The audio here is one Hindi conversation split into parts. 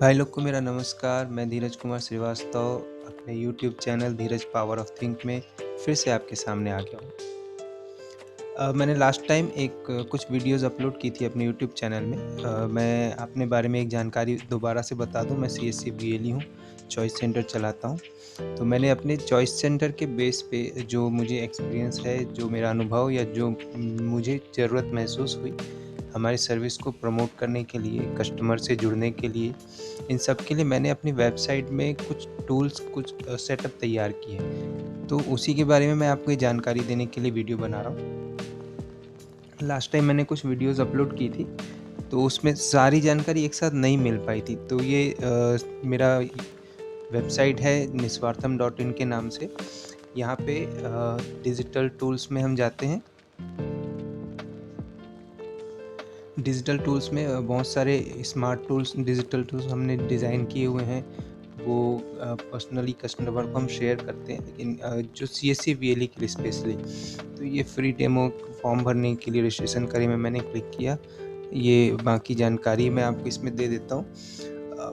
भाई लोग को मेरा नमस्कार। मैं धीरज कुमार श्रीवास्तव अपने YouTube channel Dheeraj power of think में फिर से आपके सामने आ गया हूँ। मैंने लास्ट टाइम कुछ वीडियोस अपलोड की थी अपने यूट्यूब चैनल में। मैं अपने बारे में एक जानकारी दोबारा से बता दूँ। मैं CSC BLE हूँ, चॉइस सेंटर चलाता हूँ। तो मैंने अपने चॉइस सेंटर के बेस पे जो मुझे एक्सपीरियंस है, जो मेरा अनुभव या जो मुझे ज़रूरत महसूस हुई हमारी सर्विस को प्रमोट करने के लिए, कस्टमर से जुड़ने के लिए, इन सब के लिए मैंने अपनी वेबसाइट में कुछ टूल्स, कुछ सेटअप तैयार किए। तो उसी के बारे में मैं आपको ये जानकारी देने के लिए वीडियो बना रहा हूँ। लास्ट टाइम मैंने कुछ वीडियोस अपलोड की थी, तो उसमें सारी जानकारी एक साथ नहीं मिल पाई थी। तो ये मेरा वेबसाइट है निस्वार्थम.in के नाम से। यहाँ पे डिजिटल टूल्स में हम जाते हैं। डिजिटल टूल्स में बहुत सारे स्मार्ट टूल्स, डिजिटल टूल्स हमने डिज़ाइन किए हुए हैं। वो पर्सनली कस्टमर को हम शेयर करते हैं, लेकिन जो CSC BLE के लिए स्पेशली। तो ये फ्री डेमो फॉर्म भरने के लिए रजिस्ट्रेशन करी में मैंने क्लिक किया। ये बाकी जानकारी मैं आपको इसमें दे देता हूँ।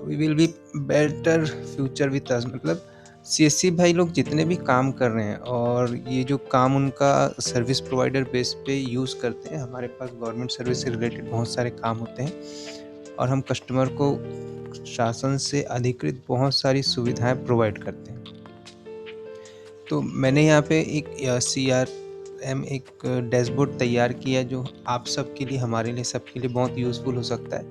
We will be better future with us, मतलब CSC भाई लोग जितने भी काम कर रहे हैं और ये जो काम उनका सर्विस प्रोवाइडर बेस पे यूज़ करते हैं। हमारे पास गवर्नमेंट सर्विस से रिलेटेड बहुत सारे काम होते हैं और हम कस्टमर को शासन से अधिकृत बहुत सारी सुविधाएं प्रोवाइड करते हैं। तो मैंने यहाँ पे एक CRM, एक डैशबोर्ड तैयार किया जो आप सबके लिए, हमारे लिए, सबके लिए बहुत यूज़फुल हो सकता है।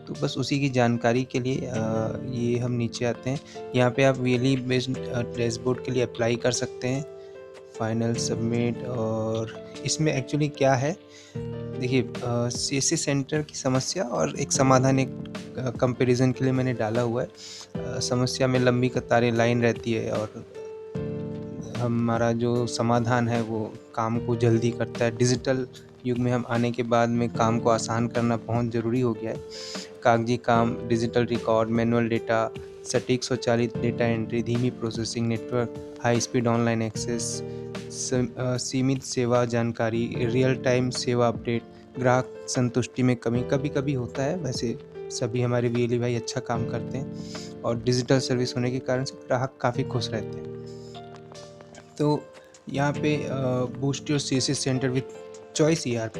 तो बस उसी की जानकारी के लिए ये हम नीचे आते हैं। यहाँ पे आप VLE बेस्ड डैशबोर्ड के लिए अप्लाई कर सकते हैं, फाइनल सबमिट। और इसमें एक्चुअली क्या है, देखिए CSC सेंटर की समस्या और एक समाधान, एक कंपैरिजन के लिए मैंने डाला हुआ है। समस्या में लंबी कतारें, लाइन रहती है, और हमारा जो समाधान है वो काम को जल्दी करता है। डिजिटल युग में हम आने के बाद में काम को आसान करना बहुत ज़रूरी हो गया है। कागजी काम, डिजिटल रिकॉर्ड, मैनुअल डेटा, सटीक स्वचालित डेटा एंट्री, धीमी processing network, high speed online access, सीमित सेवा जानकारी, रियल टाइम सेवा अपडेट, ग्राहक संतुष्टि में कमी कभी कभी होता है। वैसे सभी हमारे VLE भाई अच्छा काम करते हैं और डिजिटल सर्विस होने के कारण से ग्राहक काफ़ी खुश रहते हैं। तो यहाँ पे boost your CSC centre with choice ERP,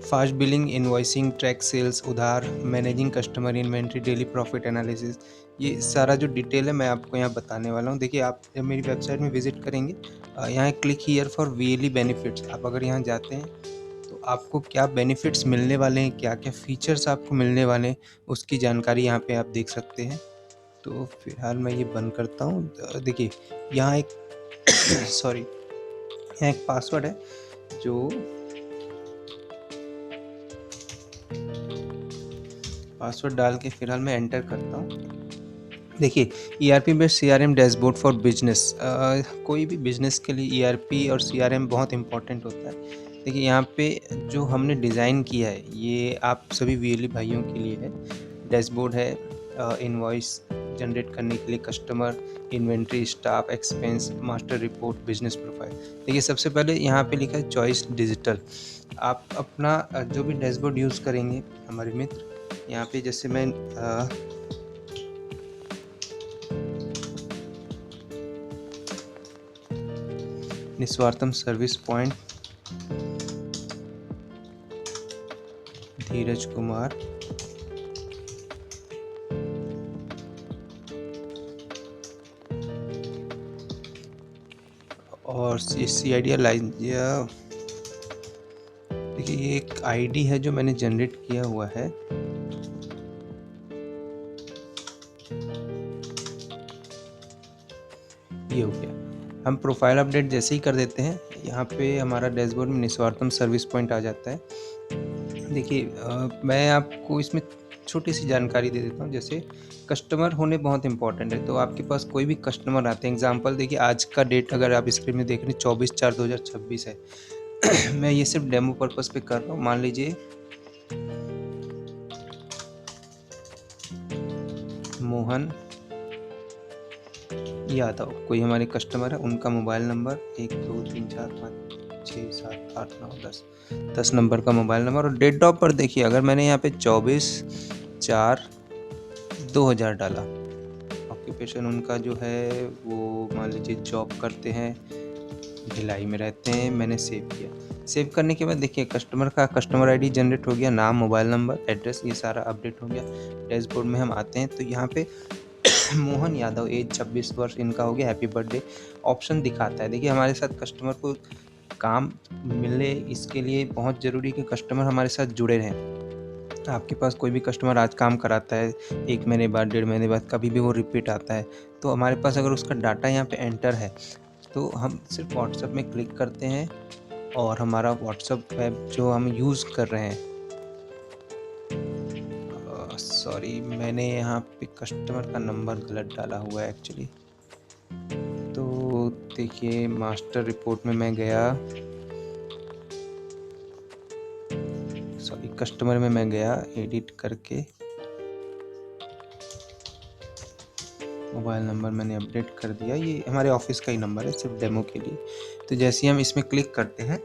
fast billing, invoicing, track sales, उधार, managing customer inventory, daily profit analysis, ये सारा जो डिटेल है मैं आपको यहाँ बताने वाला हूँ। देखिए, आप जब मेरी वेबसाइट में विजिट करेंगे, यहाँ click here for VLE benefits, आप अगर यहाँ जाते हैं तो आपको क्या बेनिफिट्स मिलने वाले हैं, क्या क्या फीचर्स आपको मिलने वाले हैं, उसकी जानकारी यहाँ पे आप देख सकते हैं। तो फिलहाल मैं ये बंद करता हूँ। देखिए, यहाँ एक सॉरी, यहाँ एक पासवर्ड है जो पासवर्ड डाल के फिलहाल मैं एंटर करता हूँ। देखिए, ERP based CRM dashboard for business. कोई भी बिजनेस के लिए ERP और CRM बहुत इंपॉर्टेंट होता है। देखिए, यहाँ पे जो हमने डिज़ाइन किया है ये आप सभी VLE भाइयों के लिए है। डैशबोर्ड है इनवॉइस जनरेट करने के लिए, customer inventory, staff expense, master report, business profile. देखिए, सबसे पहले यहाँ पे लिखा है चॉइस डिजिटल। आप अपना जो भी डैशबोर्ड यूज़ करेंगे हमारे मित्र, यहाँ पे जैसे मैं निस्वार्थम सर्विस पॉइंट धीरज कुमार, और CSC आइडिया लाइन, देखिए ये एक ID है जो मैंने जनरेट किया हुआ है। ये हो गया। हम प्रोफाइल अपडेट जैसे ही कर देते हैं, यहाँ पे हमारा डैशबोर्ड में निस्वार्थम सर्विस पॉइंट आ जाता है। देखिए, मैं आपको इसमें छोटी सी जानकारी दे देता हूँ। जैसे कस्टमर होने बहुत इंपॉर्टेंट है। तो आपके पास कोई भी कस्टमर आते हैं, एग्जांपल देखिए, आज का डेट अगर आप स्क्रीन में देख रहे हैं 24/4/2026 है। मैं ये सिर्फ डेमो पर्पस पे कर रहा हूँ। मान लीजिए मोहन यादव कोई हमारे कस्टमर है, उनका मोबाइल नंबर 123456788910 नंबर का मोबाइल नंबर, और डेट ऑफ बर्थ देखिए, अगर मैंने यहाँ पे 24/4/2026 2000 डाला। ऑक्यूपेशन उनका जो है वो मान लीजिए जॉब करते हैं, भिलाई में रहते हैं। मैंने सेव किया। सेव करने के बाद देखिए कस्टमर का कस्टमर आईडी जनरेट हो गया, नाम, मोबाइल नंबर, एड्रेस, ये सारा अपडेट हो गया। डैशबोर्ड में हम आते हैं तो यहाँ पे मोहन यादव, एज 26 वर्ष इनका हो गया, हैप्पी बर्थडे ऑप्शन दिखाता है। देखिए हमारे साथ कस्टमर को काम मिले, इसके लिए बहुत ज़रूरी है कि कस्टमर हमारे साथ जुड़े रहें। आपके पास कोई भी कस्टमर आज काम कराता है, 1 महीने बाद, 1.5 महीने बाद, कभी भी वो रिपीट आता है, तो हमारे पास अगर उसका डाटा यहाँ पे एंटर है तो हम सिर्फ व्हाट्सएप में क्लिक करते हैं और हमारा व्हाट्सएप ऐप जो हम यूज़ कर रहे हैं, सॉरी मैंने यहाँ पे कस्टमर का नंबर गलत डाला हुआ है एक्चुअली। तो देखिए मास्टर रिपोर्ट में मैं गया, सॉरी कस्टमर में मैं गया, एडिट करके मोबाइल नंबर मैंने अपडेट कर दिया। ये हमारे ऑफिस का ही नंबर है सिर्फ डेमो के लिए। तो जैसे ही हम इसमें क्लिक करते हैं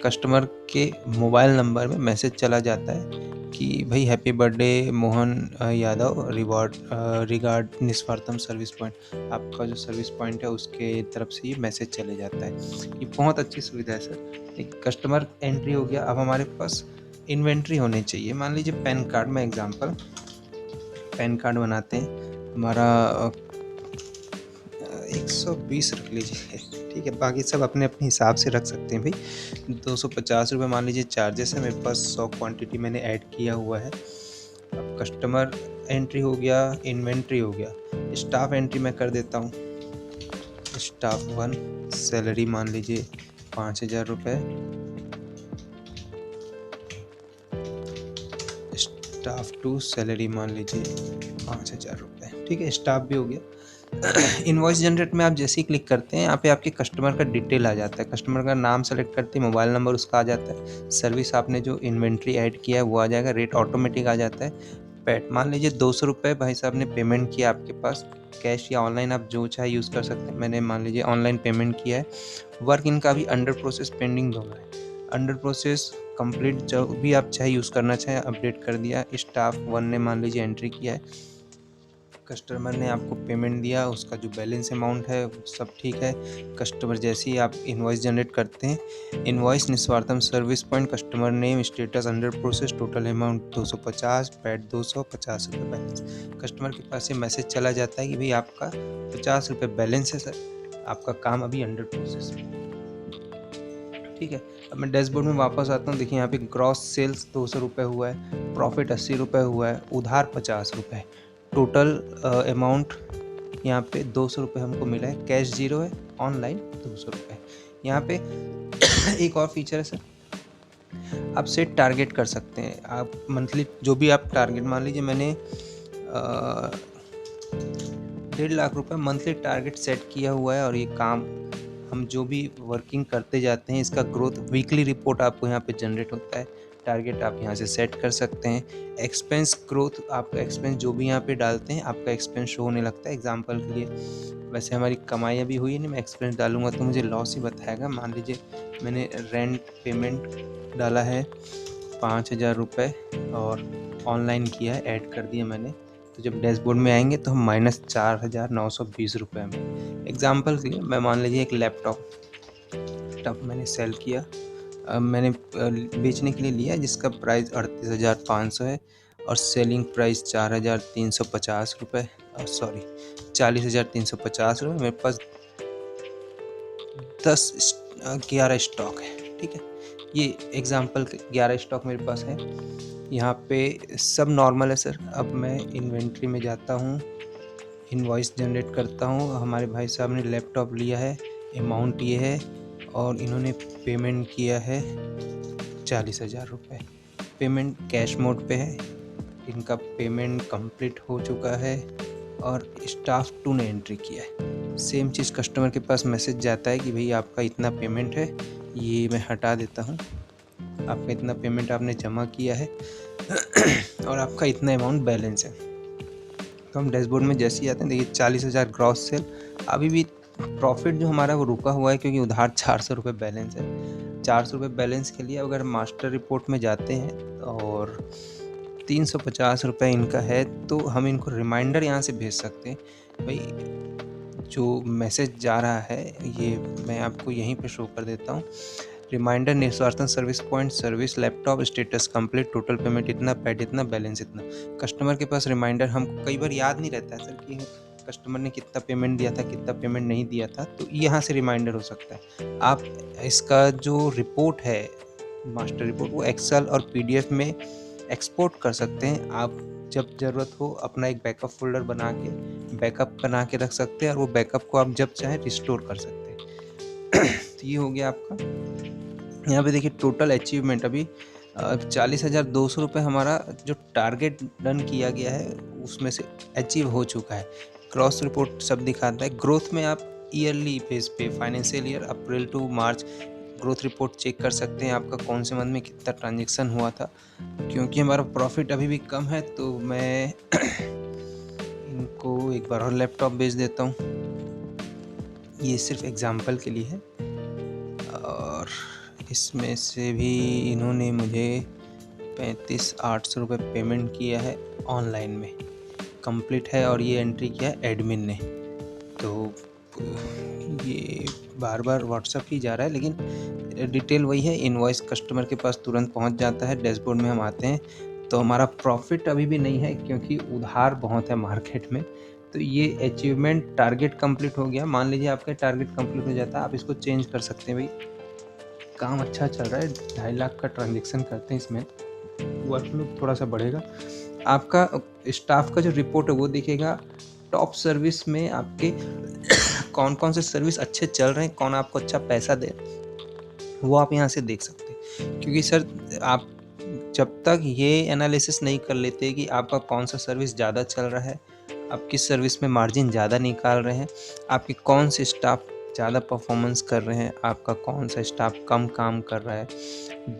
कस्टमर के मोबाइल नंबर में मैसेज चला जाता है कि भाई happy birthday Mohan Yadav, regard Niswartham service point. आपका जो सर्विस पॉइंट है उसके तरफ से ये मैसेज चले जाता है। ये बहुत अच्छी सुविधा है सर। एक कस्टमर एंट्री हो गया। अब हमारे पास इन्वेंट्री होनी चाहिए। मान लीजिए पैन कार्ड में एग्जांपल, पैन कार्ड बनाते हैं, हमारा 120 रख लीजिए, ठीक है, बाकी सब अपने अपने हिसाब से रख सकते हैं भाई। 250 रुपये मान लीजिए चार्जेस है, मेरे पास 100 क्वांटिटी मैंने ऐड किया हुआ है। अब कस्टमर एंट्री हो गया, इन्वेंट्री हो गया, स्टाफ एंट्री मैं कर देता हूँ। स्टाफ 1 सैलरी मान लीजिए 5000 रुपये, स्टाफ 2 सैलरी मान लीजिए 5000 रुपये, ठीक है, स्टाफ भी हो गया। इनवॉइस जनरेट में आप जैसे ही क्लिक करते हैं यहाँ पे आपके कस्टमर का डिटेल आ जाता है। कस्टमर का नाम सेलेक्ट करते हैं, मोबाइल नंबर उसका आ जाता है, सर्विस आपने जो इन्वेंट्री ऐड किया है वो आ जाएगा, रेट ऑटोमेटिक आ जाता है। पैट मान लीजिए 200 रुपये भाई साहब ने पेमेंट किया, आपके पास कैश या ऑनलाइन आप जो चाहे यूज़ कर सकते हैं। मैंने मान लीजिए ऑनलाइन पेमेंट किया है। वर्क इनका भी अंडर प्रोसेस पेंडिंग दोनों है, अंडर प्रोसेस कंप्लीट, जो भी आप चाहे यूज़ करना चाहे अपडेट कर दिया। स्टाफ 1 ने मान लीजिए एंट्री किया है, कस्टमर ने आपको पेमेंट दिया, उसका जो बैलेंस अमाउंट है सब ठीक है। कस्टमर जैसे ही आप इनवॉइस जनरेट करते हैं, invoice Niswartham service point, customer name, status under process, total amount 250, paid 250 रुपये बैलेंस। कस्टमर के पास ये मैसेज चला जाता है कि भाई आपका 50 रुपये बैलेंस है सर, आपका काम अभी अंडर प्रोसेस में, ठीक है। अब मैं डैशबोर्ड में वापस आता हूँ। देखिए यहाँ पे ग्रॉस सेल्स 200 रुपये हुआ है, प्रॉफिट 80 रुपये हुआ है, उधार 50 रुपये, टोटल अमाउंट यहाँ पे 200 रुपये हमको मिला है, कैश 0 है, ऑनलाइन 200 रुपये। यहाँ पे एक और फीचर है सर, आप सेट टारगेट कर सकते हैं। आप मंथली जो भी आप टारगेट, मान लीजिए मैंने 1.5 लाख रुपये मंथली टारगेट सेट किया हुआ है और ये काम हम जो भी वर्किंग करते जाते हैं इसका ग्रोथ वीकली रिपोर्ट आपको यहाँ पे जनरेट होता है। टारगेट आप यहाँ से सेट कर सकते हैं। एक्सपेंस ग्रोथ, आप एक्सपेंस जो भी यहाँ पे डालते हैं आपका एक्सपेंस शो होने लगता है। एग्जांपल के लिए, वैसे हमारी कमाई अभी हुई नहीं, मैं एक्सपेंस डालूंगा तो मुझे लॉस ही बताएगा। मान लीजिए मैंने रेंट पेमेंट डाला है 5000 रुपये और ऑनलाइन किया है, ऐड कर दिया मैंने, तो जब डैशबोर्ड में आएंगे तो हम -4920 रुपये में, एग्जाम्पल के लिए मैं मान लीजिए एक लैपटॉप मैंने सेल किया, मैंने बेचने के लिए लिया जिसका प्राइस 38,500 है और सेलिंग प्राइस 4,350 रुपये, सॉरी 40,350 रुपये। मेरे पास 11 स्टॉक है, ठीक है, ये एग्जाम्पल 11 स्टॉक मेरे पास है। यहाँ पे सब नॉर्मल है सर। अब मैं इन्वेंट्री में जाता हूँ, इनवॉइस जनरेट करता हूँ। हमारे भाई साहब ने लैपटॉप लिया है, अमाउंट ये है और इन्होंने पेमेंट किया है 40,000 रुपये। पेमेंट कैश मोड पे है, इनका पेमेंट कंप्लीट हो चुका है और स्टाफ 2 ने एंट्री किया है। सेम चीज़ कस्टमर के पास मैसेज जाता है कि भाई आपका इतना पेमेंट है, ये मैं हटा देता हूँ, आपका इतना पेमेंट आपने जमा किया है और आपका इतना अमाउंट बैलेंस है। तो हम डैशबोर्ड में जैसे ही आते हैं, देखिए 40,000 ग्रॉस सेल। अभी भी प्रॉफिट जो हमारा वो रुका हुआ है क्योंकि उधार 400 रुपये बैलेंस है। 400 रुपये बैलेंस के लिए अगर मास्टर रिपोर्ट में जाते हैं और ₹350 इनका है, तो हम इनको रिमाइंडर यहाँ से भेज सकते हैं। भाई जो मैसेज जा रहा है ये मैं आपको यहीं पे शो कर देता हूँ। Reminder Niswarthan service point service laptop status complete total payment इतना पैड इतना बैलेंस इतना। कस्टमर के पास रिमाइंडर हमको कई बार याद नहीं रहता है सर कि कस्टमर ने कितना पेमेंट दिया था कितना पेमेंट नहीं दिया था, तो यहाँ से रिमाइंडर हो सकता है। आप इसका जो रिपोर्ट है मास्टर रिपोर्ट वो एक्सेल और पीडीएफ में एक्सपोर्ट कर सकते हैं। आप जब ज़रूरत हो अपना एक बैकअप फ़ोल्डर बना के रख सकते हैं और वो बैकअप को आप जब चाहें रिस्टोर कर सकते हैं। तो ये हो गया आपका। यहाँ पे देखिए टोटल अचीवमेंट अभी 40,200 रुपये हमारा जो टारगेट डन किया गया है उसमें से अचीव हो चुका है। क्रॉस रिपोर्ट सब दिखाता है। ग्रोथ में आप ईयरली बेस पे financial year April to March growth report check कर सकते हैं आपका कौन से मंथ में कितना ट्रांजेक्शन हुआ था। क्योंकि हमारा प्रॉफिट अभी भी कम है तो मैं इनको एक बार और लैपटॉप बेच देता हूँ। ये सिर्फ एग्जांपल के लिए है। और इसमें से भी इन्होंने मुझे 35,800 रुपये पेमेंट किया है ऑनलाइन में, कंप्लीट है और ये एंट्री किया है एडमिन ने। तो ये बार बार व्हाट्सएप ही जा रहा है लेकिन डिटेल वही है। इनवॉइस कस्टमर के पास तुरंत पहुंच जाता है। डैशबोर्ड में हम आते हैं तो हमारा प्रॉफिट अभी भी नहीं है क्योंकि उधार बहुत है मार्केट में। तो ये अचीवमेंट टारगेट कंप्लीट हो गया। मान लीजिए आपका टारगेट कंप्लीट हो जाता है, आप इसको चेंज कर सकते हैं। भाई काम अच्छा चल रहा है, 2.5 लाख का ट्रांजेक्शन करते हैं इसमें, वर्कलोड थोड़ा सा बढ़ेगा। आपका स्टाफ का जो रिपोर्ट है वो दिखेगा। टॉप सर्विस में आपके कौन कौन से सर्विस अच्छे चल रहे हैं, कौन आपको अच्छा पैसा दे, वो आप यहाँ से देख सकते हैं। क्योंकि सर आप जब तक ये एनालिसिस नहीं कर लेते कि आपका कौन सा सर्विस ज़्यादा चल रहा है, आप किस सर्विस में मार्जिन ज़्यादा निकाल रहे हैं, आपके कौन से स्टाफ ज़्यादा परफॉर्मेंस कर रहे हैं, आपका कौन सा स्टाफ कम काम कर रहा है,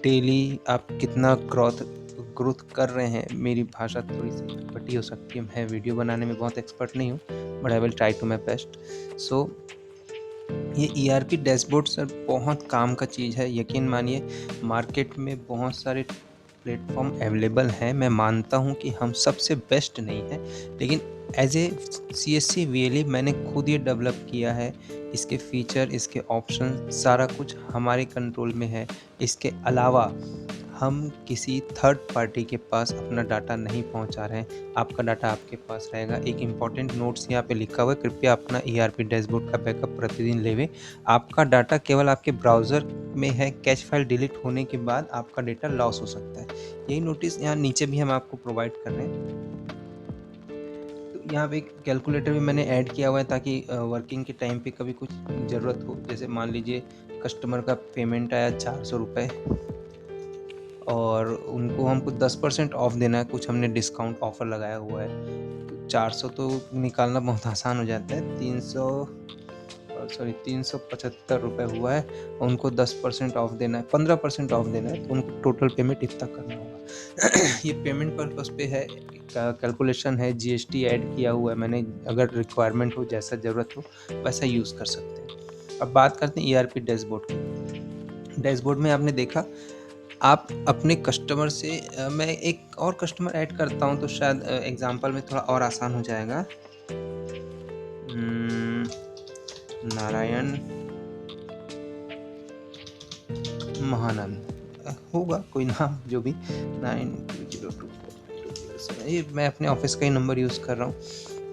डेली आप कितना ग्रोथ कर रहे हैं। मेरी भाषा थोड़ी सी अटपटी हो सकती है, मैं वीडियो बनाने में बहुत एक्सपर्ट नहीं हूँ, but I will try to my best. So ये ईआरपी डैशबोर्ड सर बहुत काम का चीज़ है। यकीन मानिए मार्केट में बहुत सारे प्लेटफॉर्म अवेलेबल हैं। मैं मानता हूँ कि हम सबसे बेस्ट नहीं हैं, लेकिन एज ए CSC VLE मैंने खुद ये डेवलप किया है। इसके फीचर, इसके ऑप्शन सारा कुछ हमारे कंट्रोल में है। इसके अलावा हम किसी थर्ड पार्टी के पास अपना डाटा नहीं पहुंचा रहे हैं। आपका डाटा आपके पास रहेगा। एक इम्पॉर्टेंट नोट्स यहाँ पे लिखा हुआ है, कृपया अपना ERP डैशबोर्ड का बैकअप प्रतिदिन लेवें। आपका डाटा केवल आपके ब्राउज़र में है, कैश फाइल डिलीट होने के बाद आपका डेटा लॉस हो सकता है। यही नोटिस यहाँ नीचे भी हम आपको प्रोवाइड कर रहे हैं। तो यहाँ पे एक कैलकुलेटर भी मैंने ऐड किया हुआ है ताकि वर्किंग के टाइम पे कभी कुछ ज़रूरत हो। जैसे मान लीजिए कस्टमर का पेमेंट आया 400 रुपये और उनको हमको 10% ऑफ देना है, कुछ हमने डिस्काउंट ऑफ़र लगाया हुआ है। तो 400 तो निकालना बहुत आसान हो जाता है। 375 रुपये हुआ है, उनको 10% ऑफ देना है, 15% ऑफ देना है, तो उनको टोटल पेमेंट इतना करना होगा। ये पेमेंट पर्पस पे है, कैलकुलेशन है, GST ऐड किया हुआ है मैंने। अगर रिक्वायरमेंट हो, जैसा ज़रूरत हो वैसा यूज़ कर सकते हैं। अब बात करते हैं ERP डैशबोर्ड की। डैशबोर्ड में आपने देखा आप अपने कस्टमर से मैं एक और कस्टमर ऐड करता हूँ तो शायद एग्जांपल में थोड़ा और आसान हो जाएगा। नारायण महानंद होगा कोई नाम, जो भी 9202 ये मैं अपने ऑफिस का ही नंबर यूज़ कर रहा हूँ।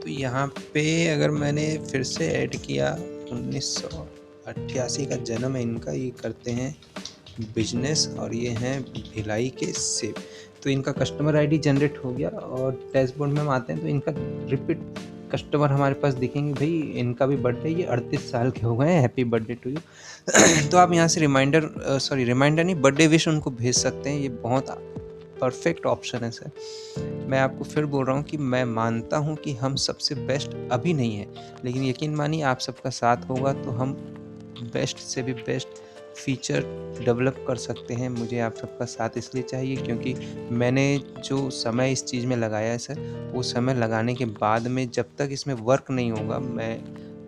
तो यहाँ पे अगर मैंने फिर से ऐड किया, 1988 का जन्म है इनका, ये करते हैं बिजनेस और ये हैं भिलाई के सेब। तो इनका कस्टमर आईडी जनरेट हो गया और डैशबोर्ड में हम आते हैं तो इनका रिपीट कस्टमर हमारे पास दिखेंगे। भाई इनका भी बर्थडे, ये 38 साल के हो गए हैं, हैप्पी बर्थडे टू यू। तो आप यहाँ से रिमाइंडर नहीं, बर्थडे विश उनको भेज सकते हैं। ये बहुत परफेक्ट ऑप्शन है सर। मैं आपको फिर बोल रहा हूँ कि मैं मानता हूँ कि हम सबसे बेस्ट अभी नहीं है, लेकिन यकीन मानिए आप सबका साथ होगा तो हम बेस्ट से भी बेस्ट फीचर डेवलप कर सकते हैं। मुझे आप सबका साथ इसलिए चाहिए क्योंकि मैंने जो समय इस चीज़ में लगाया है सर, वो समय लगाने के बाद में जब तक इसमें वर्क नहीं होगा, मैं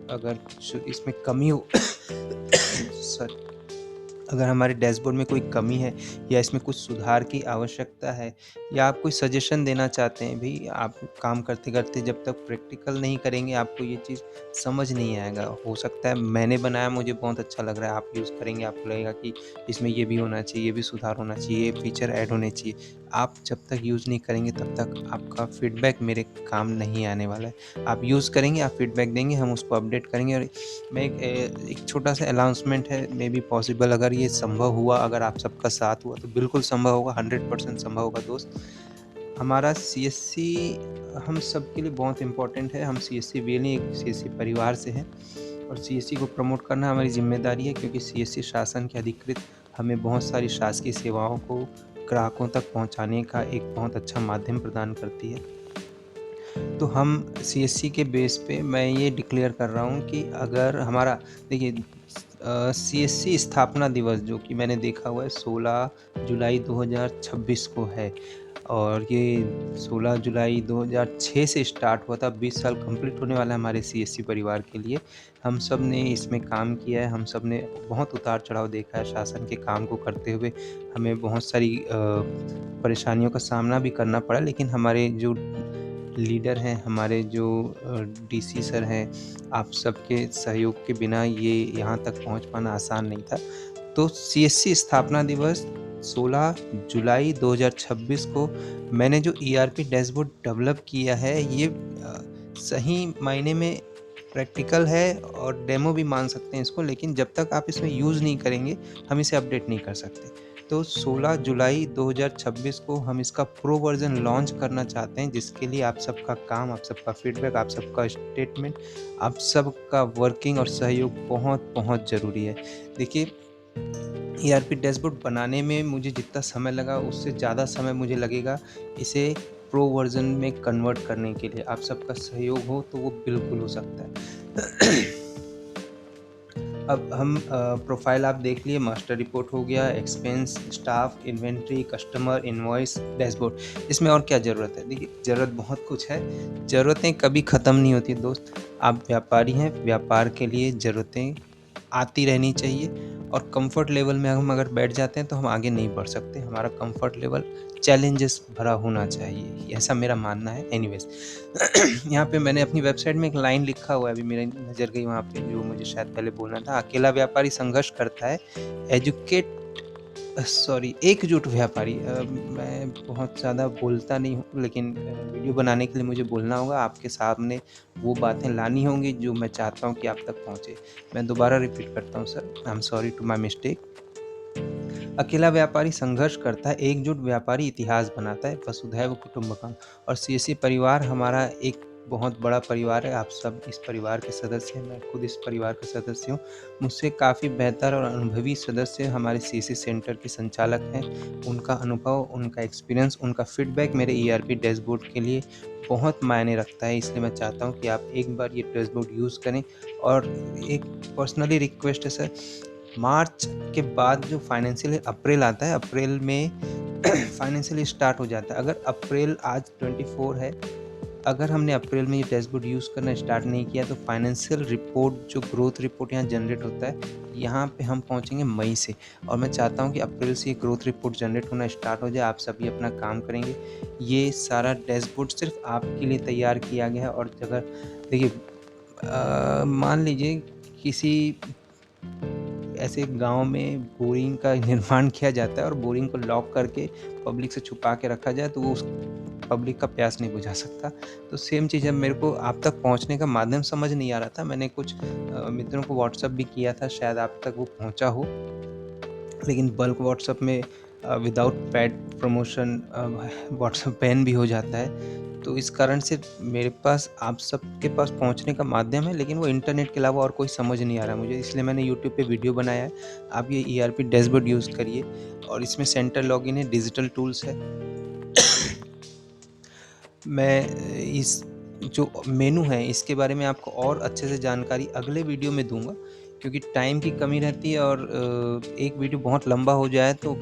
अगर कुछ इसमें कमी हो सर अगर हमारे डैशबोर्ड में कोई कमी है या इसमें कुछ सुधार की आवश्यकता है या आप कोई सजेशन देना चाहते हैं, भई आप काम करते-करते जब तक प्रैक्टिकल नहीं करेंगे आपको ये चीज़ समझ नहीं आएगा। हो सकता है मैंने बनाया मुझे बहुत अच्छा लग रहा है, आप यूज़ करेंगे आपको लगेगा कि इसमें ये भी होना चाहिए, ये भी सुधार होना चाहिए, ये फीचर ऐड होने चाहिए। आप जब तक यूज़ नहीं करेंगे तब तक आपका फीडबैक मेरे काम नहीं आने वाला है। आप यूज़ करेंगे, आप फीडबैक देंगे, हम उसको अपडेट करेंगे। और मैं एक छोटा-सा अनाउंसमेंट है, मे बी पॉसिबल अगर ये संभव हुआ, अगर आप सबका साथ हुआ तो बिल्कुल संभव होगा, 100% संभव होगा दोस्त। हमारा सीएससी हम सबके लिए बहुत इम्पोर्टेंट है। हम सीएससी वेली एक सीएससी परिवार से हैं और सीएससी को प्रमोट करना हमारी ज़िम्मेदारी है, क्योंकि सीएससी शासन के अधिकृत हमें बहुत सारी शासकीय सेवाओं को ग्राहकों तक पहुँचाने का एक बहुत अच्छा माध्यम प्रदान करती है। तो हम सीएससी के बेस पे मैं ये डिक्लेयर कर रहा हूँ कि अगर हमारा देखिए सीएससी स्थापना दिवस जो कि मैंने देखा हुआ है 16 जुलाई 2026 को है, और ये 16 जुलाई 2006 से स्टार्ट हुआ था। 20 साल कंप्लीट होने वाला है हमारे सीएससी परिवार के लिए। हम सब ने इसमें काम किया है, हम सब ने बहुत उतार-चढ़ाव देखा है शासन के काम को करते हुए। हमें बहुत सारी परेशानियों का सामना भी करना पड़ा, लेकिन हमारे जो लीडर हैं, हमारे जो डीसी सर हैं, आप सबके सहयोग के बिना ये यहाँ तक पहुँच पाना आसान नहीं था। तो सीएससी स्थापना दिवस 16 जुलाई 2026 को मैंने जो ईआरपी डैशबोर्ड डेवलप किया है, ये सही मायने में प्रैक्टिकल है और डेमो भी मान सकते हैं इसको, लेकिन जब तक आप इसमें यूज़ नहीं करेंगे, हम इसे अपडेट नहीं कर सकते। तो 16 जुलाई 2026 को हम इसका प्रो वर्ज़न लॉन्च करना चाहते हैं, जिसके लिए आप सबका काम, आप सबका फीडबैक, आप सबका स्टेटमेंट, आप सबका वर्किंग और सहयोग बहुत-बहुत ज़रूरी है। देखिए, ईआरपी डैशबोर्ड बनाने में मुझे जितना समय लगा, उससे ज़्यादा समय मुझे लगेगा इसे प्रो वर्ज़न में कन्वर्ट करने के लिए। आप सबका सहयोग हो तो वो बिल्कुल हो सकता है। अब हम प्रोफ़ाइल आप देख लिए, मास्टर रिपोर्ट हो गया, expense, staff, inventory, customer, invoice, dashboard. इसमें और क्या ज़रूरत है? देखिए, ज़रूरत बहुत कुछ है। ज़रूरतें कभी ख़त्म नहीं होती दोस्त। आप व्यापारी हैं, व्यापार के लिए ज़रूरतें आती रहनी चाहिए, और कंफर्ट लेवल में हम अगर बैठ जाते हैं तो हम आगे नहीं बढ़ सकते। हमारा कंफर्ट लेवल चैलेंजेस भरा होना चाहिए, ऐसा मेरा मानना है। एनीवेज़, यहाँ पे मैंने अपनी वेबसाइट में एक लाइन लिखा हुआ है, अभी मेरी नज़र गई वहाँ पे, जो मुझे शायद पहले बोलना था। अकेला व्यापारी संघर्ष करता है, एजुकेट एकजुट व्यापारी। मैं बहुत ज़्यादा बोलता नहीं हूँ, लेकिन वीडियो बनाने के लिए मुझे बोलना होगा, आपके सामने वो बातें लानी होंगी जो मैं चाहता हूँ कि आप तक पहुँचे। मैं दोबारा रिपीट करता हूँ sir, I am sorry to my mistake. अकेला व्यापारी संघर्ष करता है, एकजुट व्यापारी इतिहास बनाता है, वसुधैव कुटुंबकम। और सीएससी परिवार हमारा एक बहुत बड़ा परिवार है। आप सब इस परिवार के सदस्य हैं, मैं खुद इस परिवार का सदस्य हूँ। मुझसे काफ़ी बेहतर और अनुभवी सदस्य हमारे सीएससी सेंटर के संचालक हैं। उनका अनुभव, उनका एक्सपीरियंस, उनका फीडबैक मेरे ईआरपी डैशबोर्ड के लिए बहुत मायने रखता है। इसलिए मैं चाहता हूँ कि आप एक बार ये डैशबोर्ड यूज़ करें। और एक पर्सनली रिक्वेस्ट है सर, मार्च के बाद जो फाइनेंशियल अप्रैल आता है, अप्रैल में फाइनेंशियल स्टार्ट हो जाता है। अगर अप्रैल आज 24 है, अगर हमने अप्रैल में ये डैशबोर्ड यूज़ करना स्टार्ट नहीं किया तो फाइनेंशियल रिपोर्ट, जो ग्रोथ रिपोर्ट यहाँ जनरेट होता है, यहाँ पे हम पहुँचेंगे मई से। और मैं चाहता हूँ कि अप्रैल से ये ग्रोथ रिपोर्ट जनरेट होना स्टार्ट हो जाए, आप सभी अपना काम करेंगे। ये सारा डैशबोर्ड सिर्फ आपके लिए तैयार किया गया है। और अगर देखिए, मान लीजिए किसी ऐसे गाँव में बोरिंग का निर्माण किया जाता है और बोरिंग को लॉक करके पब्लिक से छुपा के रखा जाए, तो वो उस पब्लिक का प्यास नहीं बुझा सकता। तो सेम चीज़ है, मेरे को आप तक पहुँचने का माध्यम समझ नहीं आ रहा था। मैंने कुछ मित्रों को व्हाट्सएप भी किया था, शायद आप तक वो पहुँचा हो। लेकिन बल्क व्हाट्सएप में without paid promotion WhatsApp ban भी हो जाता है। तो इस कारण से मेरे पास आप सबके पास पहुंचने का माध्यम है, लेकिन वो इंटरनेट के अलावा और कोई समझ नहीं आ रहा मुझे। इसलिए मैंने यूट्यूब पे वीडियो बनाया है। आप ये ईआरपी डैशबोर्ड यूज़ करिए, और इसमें सेंटर लॉगिन है, डिजिटल टूल्स है। मैं इस जो मेनू है इसके बारे में आपको और अच्छे से जानकारी अगले वीडियो में दूंगा, क्योंकि टाइम की कमी रहती है और एक वीडियो बहुत लंबा हो जाए तो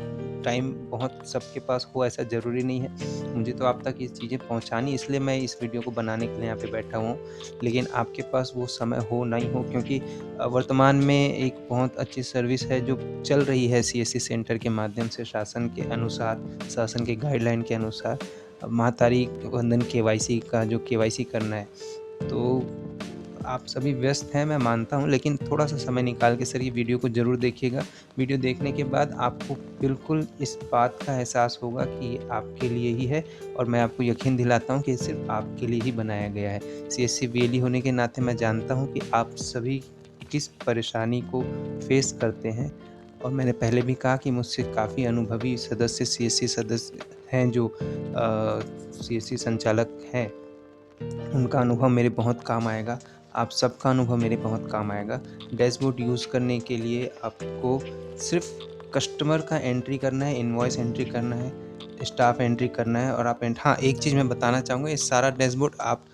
टाइम बहुत सबके पास हो ऐसा ज़रूरी नहीं है। मुझे तो आप तक ये चीज़ें पहुँचानी, इसलिए मैं इस वीडियो को बनाने के लिए यहाँ पे बैठा हुआ हूँ। लेकिन आपके पास वो समय हो नहीं हो, क्योंकि वर्तमान में एक बहुत अच्छी सर्विस है जो चल रही है सीएससी सेंटर के माध्यम से, शासन के अनुसार, शासन के गाइडलाइन के अनुसार महातारिक बंधन केवाईसी का जो केवाईसी करना है। तो आप सभी व्यस्त हैं मैं मानता हूँ, लेकिन थोड़ा-सा समय निकाल के सर ये वीडियो को ज़रूर देखिएगा। वीडियो देखने के बाद आपको बिल्कुल इस बात का एहसास होगा कि ये आपके लिए ही है, और मैं आपको यकीन दिलाता हूँ कि ये सिर्फ़ आपके लिए ही बनाया गया है। सीएससी वीएलई होने के नाते मैं जानता हूँ कि आप सभी किस परेशानी को फ़ेस करते हैं, और मैंने पहले भी कहा कि मुझसे काफ़ी अनुभवी सदस्य सीएससी सदस्य हैं जो सीएससी संचालक हैं। उनका अनुभव मेरे बहुत काम आएगा, आप सबका अनुभव मेरे बहुत काम आएगा। डैशबोर्ड यूज़ करने के लिए आपको सिर्फ़ कस्टमर का एंट्री करना है, इनवॉइस एंट्री करना है, स्टाफ एंट्री करना है, और आप हाँ, एक चीज़ मैं बताना चाहूँगा, ये सारा डैशबोर्ड आप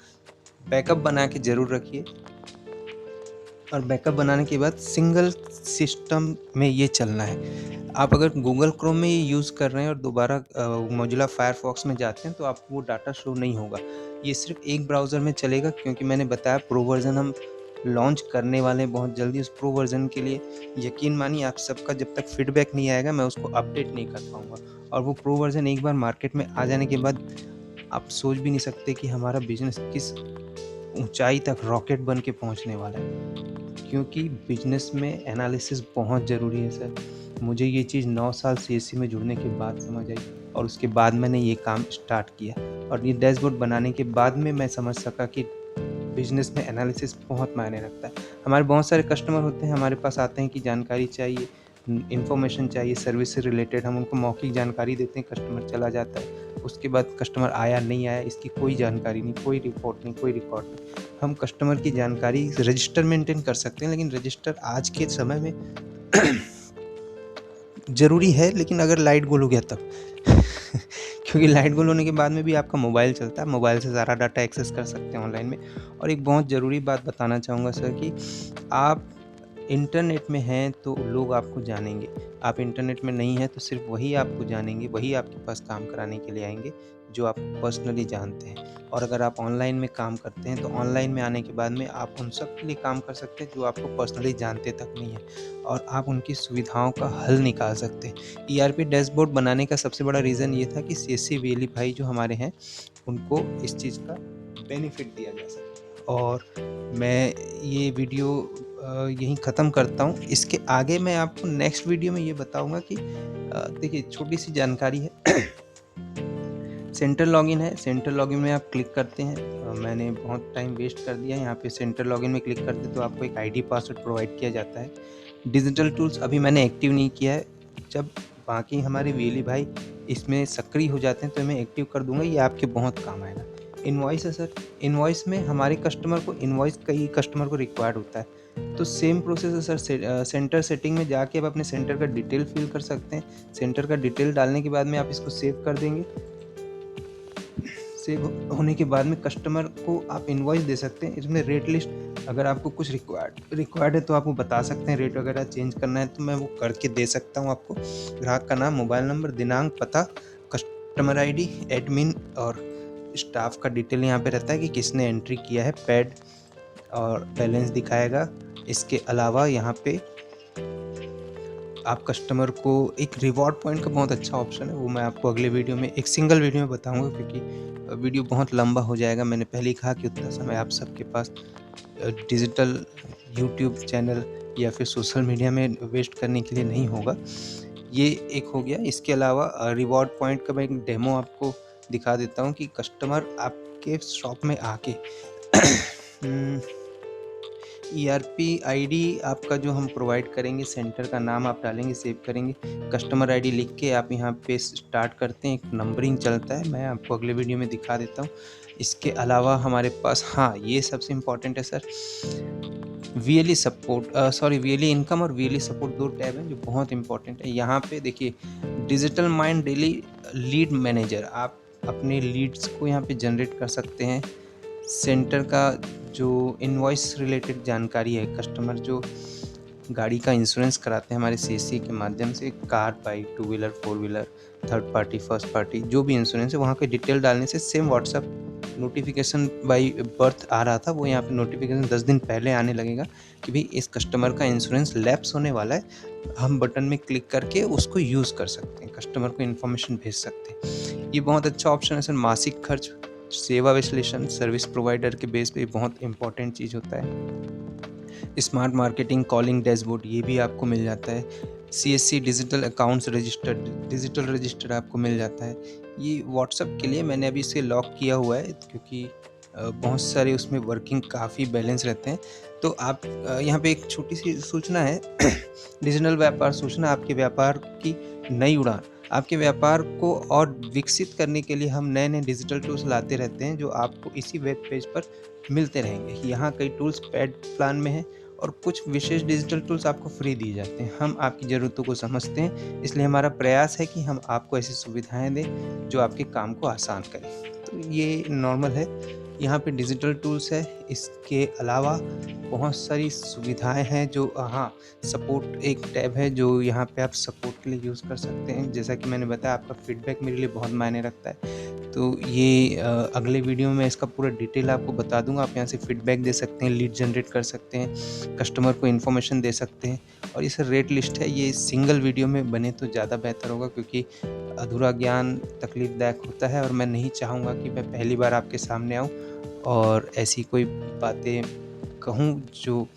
बैकअप बना के ज़रूर रखिए, और बैकअप बनाने के बाद सिंगल सिस्टम में ये चलना है। आप अगर गूगल क्रोम में ये यूज़ कर रहे हैं और दोबारा मोज़िला फायरफॉक्स में जाते हैं तो आपको वो डाटा शो नहीं होगा। ये सिर्फ़ एक ब्राउज़र में चलेगा, क्योंकि मैंने बताया प्रो वर्ज़न हम लॉन्च करने वाले हैं बहुत जल्दी। उस प्रो वर्ज़न के लिए यकीन मानिए आप सबका जब तक फीडबैक नहीं आएगा मैं उसको अपडेट नहीं कर पाऊँगा, और वो प्रो वर्ज़न एक बार मार्केट में आ जाने के बाद आप सोच भी नहीं सकते कि हमारा बिज़नेस किस ऊँचाई तक रॉकेट बन के पहुँचने वाला है। क्योंकि बिज़नेस में एनालिसिस बहुत ज़रूरी है सर। मुझे ये चीज़ 9 साल सीएससी में जुड़ने के बाद समझ आई, और उसके बाद मैंने ये काम स्टार्ट किया, और ये डैशबोर्ड बनाने के बाद में मैं समझ सका कि बिज़नेस में एनालिसिस बहुत मायने रखता है। हमारे बहुत सारे कस्टमर होते हैं, हमारे पास आते हैं कि जानकारी चाहिए, इन्फॉर्मेशन चाहिए सर्विस से रिलेटेड, हम उनको मौखिक जानकारी देते हैं, कस्टमर चला जाता है। उसके बाद कस्टमर आया, नहीं आया, इसकी कोई जानकारी नहीं, कोई रिपोर्ट नहीं, कोई रिकॉर्ड नहीं। हम कस्टमर की जानकारी रजिस्टर मेंटेन कर सकते हैं, लेकिन रजिस्टर आज के समय में ज़रूरी है, लेकिन अगर लाइट गोल हो गया तब। क्योंकि लाइट गोल होने के बाद में भी आपका मोबाइल चलता है, मोबाइल से सारा डाटा एक्सेस कर सकते हैं ऑनलाइन में। और एक बहुत ज़रूरी बात बताना चाहूँगा सर कि आप इंटरनेट में हैं तो लोग आपको जानेंगे, आप इंटरनेट में नहीं हैं तो सिर्फ़ वही आपको जानेंगे, वही आपके पास काम कराने के लिए आएँगे जो आपको पर्सनली जानते हैं। और अगर आप ऑनलाइन में काम करते हैं तो ऑनलाइन में आने के बाद में आप उन सब के लिए काम कर सकते हैं जो आपको पर्सनली जानते तक नहीं हैं, और आप उनकी सुविधाओं का हल निकाल सकते हैं। ईआरपी डैशबोर्ड बनाने का सबसे बड़ा रीज़न ये था कि सीएससी वीएलई भाई जो हमारे हैं, उनको इस चीज़ का बेनिफिट दिया जा सके। और मैं ये वीडियो यहीं ख़त्म करता हूँ। इसके आगे मैं आपको नेक्स्ट वीडियो में ये बताऊँगा कि देखिए छोटी-सी जानकारी है। सेंटर लॉगिन है, सेंटर लॉगिन में आप क्लिक करते हैं। मैंने बहुत टाइम वेस्ट कर दिया है, यहाँ पे सेंटर लॉगिन में क्लिक करते तो आपको एक आईडी पासवर्ड प्रोवाइड किया जाता है। डिजिटल टूल्स अभी मैंने एक्टिव नहीं किया है, जब बाकी हमारे वीएलई भाई इसमें सक्रिय हो जाते हैं तो मैं एक्टिव कर दूँगा, ये आपके बहुत काम आएगा। इनवॉइस है सर, इनवॉइस में हमारे कस्टमर को इनवॉइस कई कस्टमर को रिक्वायर्ड होता है। तो सेम प्रोसेस है सर, सेंटर सेटिंग में जाके आप अपने सेंटर का डिटेल फिल कर सकते हैं। सेंटर का डिटेल डालने के बाद में आप इसको सेव कर देंगे। सेव होने के बाद में कस्टमर को आप इनवॉइस दे सकते हैं। इसमें रेट लिस्ट अगर आपको कुछ रिक्वायर्ड है तो आप वो बता सकते हैं, रेट वगैरह चेंज करना है तो मैं वो करके दे सकता हूँ आपको। ग्राहक का नाम, मोबाइल नंबर, दिनांक, पता, कस्टमर आईडी, एडमिन और स्टाफ का डिटेल यहाँ पे रहता है कि किसने एंट्री किया है, पेड और बैलेंस दिखाएगा। इसके अलावा यहाँ पे आप कस्टमर को एक रिवॉर्ड पॉइंट का बहुत अच्छा ऑप्शन है, वो मैं आपको अगले वीडियो में एक सिंगल वीडियो में बताऊंगा, क्योंकि वीडियो बहुत लंबा हो जाएगा। मैंने पहले ही कहा कि उतना समय आप सबके पास डिजिटल यूट्यूब चैनल या फिर सोशल मीडिया में वेस्ट करने के लिए नहीं होगा। ये एक हो गया। इसके अलावा रिवॉर्ड पॉइंट का मैं एक डेमो आपको दिखा देता हूँ कि कस्टमर आपके शॉप में आके ईआरपी आईडी आपका जो हम प्रोवाइड करेंगे, सेंटर का नाम आप डालेंगे, सेव करेंगे, कस्टमर आईडी लिख के आप यहाँ पे स्टार्ट करते हैं, एक नंबरिंग चलता है, मैं आपको अगले वीडियो में दिखा देता हूँ। इसके अलावा हमारे पास हाँ ये सबसे इम्पॉर्टेंट है sir, VLE support, VLE income और वीएलई सपोर्ट 2 टैब हैं जो बहुत इंपॉर्टेंट है। यहाँ पे देखिए digital mind daily lead manager, आप अपने लीड्स को यहाँ पे जनरेट कर सकते हैं। सेंटर का जो इनवॉइस रिलेटेड जानकारी है, कस्टमर जो गाड़ी का इंश्योरेंस कराते हैं हमारे सीएससी के माध्यम से, car, bike, two wheeler, four wheeler, third party, first party, जो भी इंश्योरेंस है वहाँ के डिटेल डालने से same WhatsApp notification by birth आ रहा था, वो यहाँ पे नोटिफिकेशन 10 दिन पहले आने लगेगा कि भाई इस कस्टमर का इंश्योरेंस लैप्स होने वाला है। हम बटन में क्लिक करके उसको यूज़ कर सकते हैं, कस्टमर को इन्फॉर्मेशन भेज सकते हैं। ये बहुत अच्छा ऑप्शन है सर। मासिक खर्च, सेवा विश्लेषण, सर्विस प्रोवाइडर के बेस पे बहुत इंपॉर्टेंट चीज़ होता है। स्मार्ट मार्केटिंग, कॉलिंग डैशबोर्ड, ये भी आपको मिल जाता है। CSC digital accounts digital register आपको मिल जाता है। ये व्हाट्सएप के लिए मैंने अभी इसे लॉक किया हुआ है क्योंकि बहुत सारे उसमें वर्किंग काफ़ी बैलेंस रहते हैं। तो आप यहाँ पे एक छोटी सी सूचना है डिजिटल व्यापार सूचना, आपके व्यापार की नई उड़ान। आपके व्यापार को और विकसित करने के लिए हम नए-नए डिजिटल टूल्स लाते रहते हैं, जो आपको इसी वेब पेज पर मिलते रहेंगे। यहाँ कई टूल्स पेड प्लान में हैं और कुछ विशेष डिजिटल टूल्स आपको फ्री दिए जाते हैं। हम आपकी ज़रूरतों को समझते हैं, इसलिए हमारा प्रयास है कि हम आपको ऐसी सुविधाएँ दें जो आपके काम को आसान करें। तो ये नॉर्मल है। यहाँ पे डिजिटल टूल्स है, इसके अलावा बहुत सारी सुविधाएँ हैं जो हाँ, सपोर्ट एक टैब है जो यहाँ पे आप सपोर्ट के लिए यूज़ कर सकते हैं। जैसा कि मैंने बताया, आपका फीडबैक मेरे लिए बहुत मायने रखता है। तो ये अगले वीडियो में मैं इसका पूरा डिटेल आपको बता दूँगा। आप यहाँ से फीडबैक दे सकते हैं, लीड जनरेट कर सकते हैं, कस्टमर को इन्फॉर्मेशन दे सकते हैं। और ये सर रेट लिस्ट है, ये सिंगल वीडियो में बने तो ज़्यादा बेहतर होगा क्योंकि अधूरा ज्ञान तकलीफ़दायक होता है और मैं नहीं चाहूँगा कि मैं पहली बार आपके सामने आऊँ और ऐसी कोई बातें कहूँ जो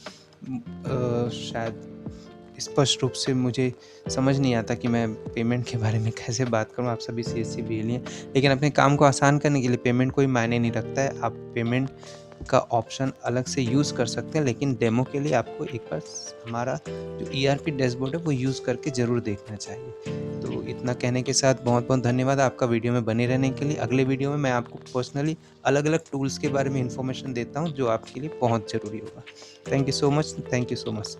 शायद स्पष्ट रूप से मुझे समझ नहीं आता कि मैं पेमेंट के बारे में कैसे बात करूँ। आप सभी सीएससी बीएलई हैं, लेकिन अपने काम को आसान करने के लिए पेमेंट कोई मायने नहीं रखता है। आप पेमेंट का ऑप्शन अलग से यूज़ कर सकते हैं, लेकिन डेमो के लिए आपको एक बार हमारा जो ईआरपी डैशबोर्ड है वो यूज़ करके ज़रूर देखना चाहिए। तो इतना कहने के साथ बहुत-बहुत धन्यवाद आपका वीडियो में बने रहने के लिए। अगले वीडियो में मैं आपको पर्सनली अलग-अलग टूल्स के बारे में इन्फॉर्मेशन देता हूँ जो आपके लिए बहुत ज़रूरी होगा। Thank you so much. Thank you so much.